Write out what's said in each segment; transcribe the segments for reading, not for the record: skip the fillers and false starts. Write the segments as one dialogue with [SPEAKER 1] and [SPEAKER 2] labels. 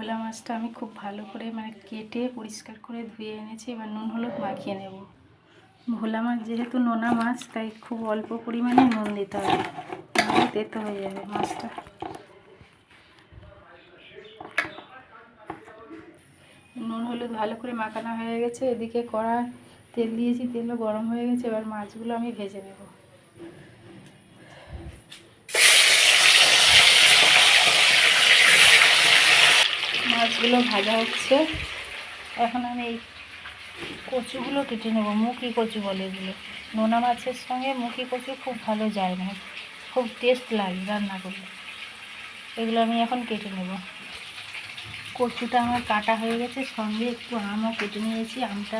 [SPEAKER 1] ভোলা মাছটা আমি খুব ভালো করে কেটে পরিষ্কার করে ধুয়ে এনেছি। এবার নুন হলুদ মাখিয়ে নেব। ভোলা মাছ যেহেতু নোনা মাছ, তাই খুব অল্প পরিমাণে নুন দিতে হবে, নাহলে তেতো হয়ে যাবে মাছটা। নুন হলুদ ভালো করে মাখানো হয়ে গেছে। এদিকে কড়া তেল দিয়েছি, তেলও গরম হয়ে গেছে। এবার মাছগুলো আমি ভেজে নেব। মাছগুলো ভাজা হচ্ছে। এখন আমি এই কচুগুলো কেটে নেব। মুখি কচু বলে এগুলো। নোনা মাছের সঙ্গে মুখি কচু খুব ভালো যায় না, খুব টেস্ট লাগে রান্না করলে। এগুলো আমি এখন কেটে নেব। কচুটা আমার কাটা হয়ে গেছে, সঙ্গে একটু আমও কেটে নিয়েছি। আমটা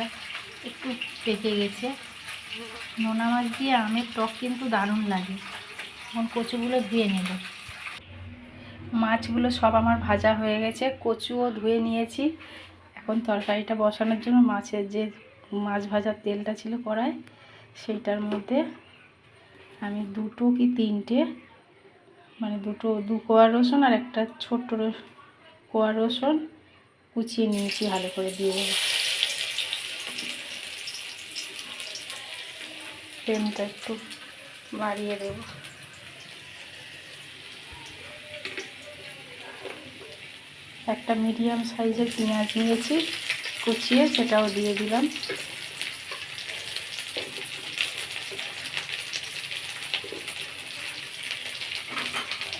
[SPEAKER 1] একটু পেকে গেছে। নোনা মাছ দিয়ে আমের টক কিন্তু দারুণ লাগে। এখন কচুগুলো ধুয়ে নেব। মাছগুলো সব আমার ভাজা হয়ে গেছে, কচুও ধুয়ে নিয়েছি। এখন তরকারিটা বসানোর জন্য মাছের যে মাছ ভাজার তেলটা ছিল কড়ায়, সেইটার মধ্যে আমি দুটো কি তিনটে দু কোয়া রসুন আর একটা ছোট্ট কোয়া রসুন কুচিয়ে নিয়েছি, ভালো করে দিয়ে দেবো। ফ্লেমটা একটু বাড়িয়ে দেবো। একটা মিডিয়াম সাইজের পেঁয়াজ নিয়েছি কুচিয়ে, সেটাও দিয়ে দিলাম।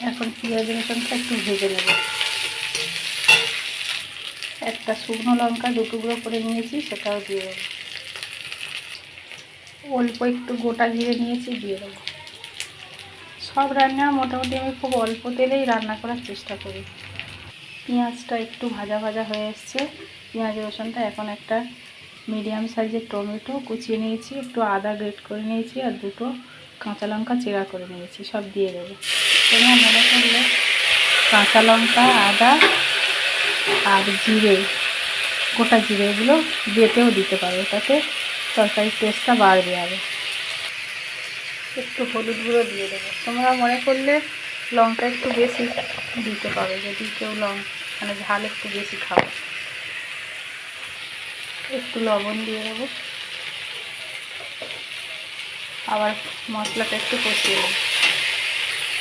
[SPEAKER 1] এখন পেঁয়াজ রসুনটা একটু ভেজে নেব। একটা শুকনো লঙ্কা দু টুকরো করে নিয়েছি, সেটাও দিয়ে দেবো। অল্প একটু গোটা জিরে নিয়েছি, দিয়ে দেবো। সব রান্না মোটামুটি আমি খুব অল্প তেলেই রান্না করার চেষ্টা করি। পেঁয়াজটা একটু ভাজা ভাজা হয়ে এসছে, পেঁয়াজ রসুনটা। এখন একটা মিডিয়াম সাইজের টমেটো কুচিয়ে নিয়েছি, একটু আদা গ্রেট করে নিয়েছি, আর দুটো কাঁচা লঙ্কা চেরা করে নিয়েছি, সব দিয়ে দেবো। তোমরা মনে করলে কাঁচা লঙ্কা, আদা আর জিরে, গোটা জিরে, এগুলো বেটেও দিতে পারো, তাতে তরকারির টেস্টটা বাড়বে। আরও একটু হলুদ গুঁড়ো দিয়ে দেবো। তোমরা মনে করলে লঙ্কা একটু বেশি দিতে পারো, যদি কেউ ঝাল একটু বেশি খাও। একটু লবণ দিয়ে দেবো। আবার মশলাটা একটু কষিয়ে দেবো।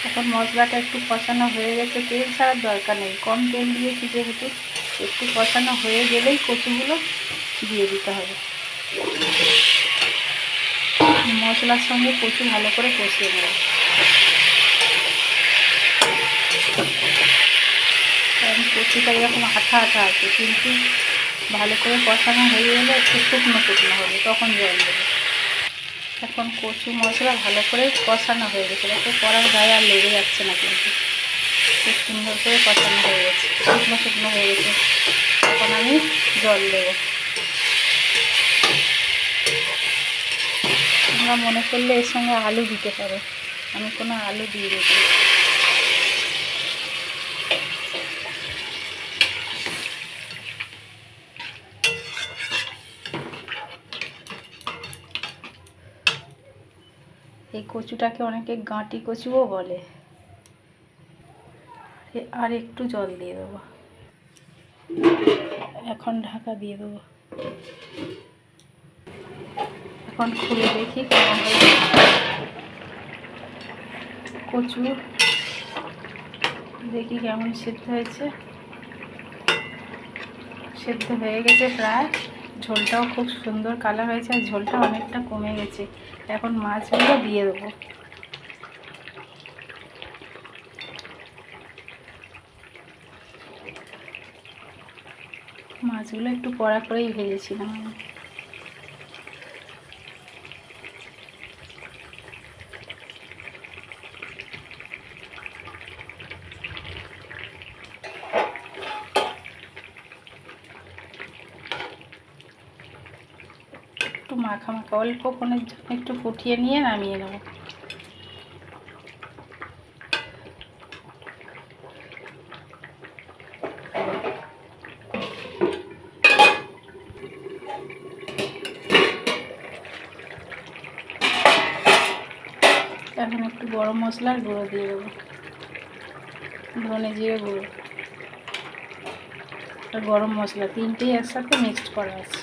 [SPEAKER 1] এখন মশলাটা একটু কষানো হয়ে গেছে, তেল ছাড়ার দরকার নেই, কম তেল দিয়েছি যেহেতু। একটু কষানো হয়ে গেলেই কচুগুলো দিয়ে দিতে হবে। মশলার সঙ্গে কচু ভালো করে কষিয়ে নেব। কারণ কচুটা এরকম আঠা আঠা আছে, কিন্তু ভালো করে কষানো হয়ে গেলে একটু শুকনো শুকনো হবে, তখন জল দেবে। এখন কচু মশলা ভালো করে কষানো হয়ে গেছে, দেখো কড়ার গায়ে আর লেগে যাচ্ছে না, কিন্তু খুব সুন্দর করে কষানো হয়ে গেছে, শুকনো শুকনো হয়ে গেছে। এখন আমি জল দেবো। তোমরা মনে করলে এর সঙ্গে আলু দিতে পারো, আমি কোনো আলু দিয়ে দিই। এই কচুটাকে অনেকে গাঁটি কচুও বলে। আর একটু জল দিয়ে দেবো। এখন ঢাকা দিয়ে দেবো। এখন খুলে দেখি কেমন হয়েছে কচু, দেখি কেমন সেদ্ধ হয়েছে। সেদ্ধ হয়ে গেছে প্রায়, ঝোলটাও খুব সুন্দর কালার হয়েছে, আর ঝোলটা অনেকটা কমে গেছে। এখন মাছগুলো দিয়ে দেবো। মাছগুলো একটু কড়া করেই ভেজেছিলাম আমি। একটু মাখা মাখা, অল্পক্ষণের জন্য একটু ফুটিয়ে নিয়ে নামিয়ে নেব। এখন একটু গরম মশলার গুঁড়ো দিয়ে দেবো, ধনে জিরে গুঁড়ো। আর গরম মশলা, তিনটেই একসাথে মিক্সড করা আছে,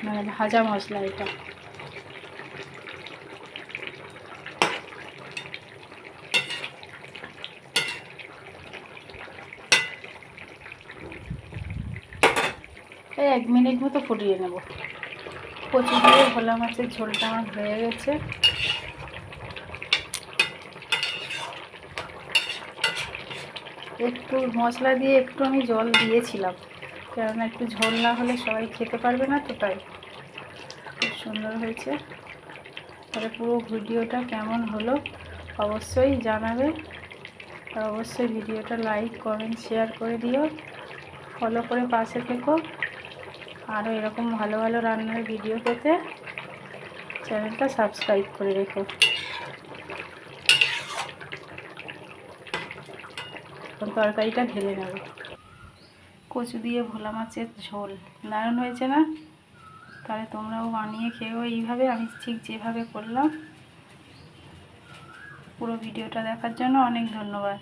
[SPEAKER 1] মানে ভাজা মশলা এটা। এই 1 মিনিট মতো ফুটিয়ে নেব। কচু দিয়ে ভোলা মাছের ঝোলটা আমার হয়ে গেছে। একটু মশলা দিয়ে একটু আমি জল দিয়েছিলাম, কেননা একটু ঝোল না হলে সবাই খেতে পারবে না, তো তাই। খুব সুন্দর হয়েছে। তাহলে পুরো ভিডিওটা কেমন হলো অবশ্যই জানাবে, আর অবশ্যই ভিডিওটা লাইক কমেন্ট শেয়ার করে দিও, ফলো করে পাশে থেকো। আরও এরকম ভালো ভালো রান্নার ভিডিও পেতে চ্যানেলটা সাবস্ক্রাইব করে রেখো। এখন তরকারিটা ঢেলে নেব। কচু দিয়ে ভোলা মাছের ঝোল দারুণ হয়েছে না? তাহলে তোমরাও বানিয়ে খেও এইভাবে, আমি ঠিক যেভাবে করলাম। পুরো ভিডিওটা দেখার জন্য অনেক ধন্যবাদ।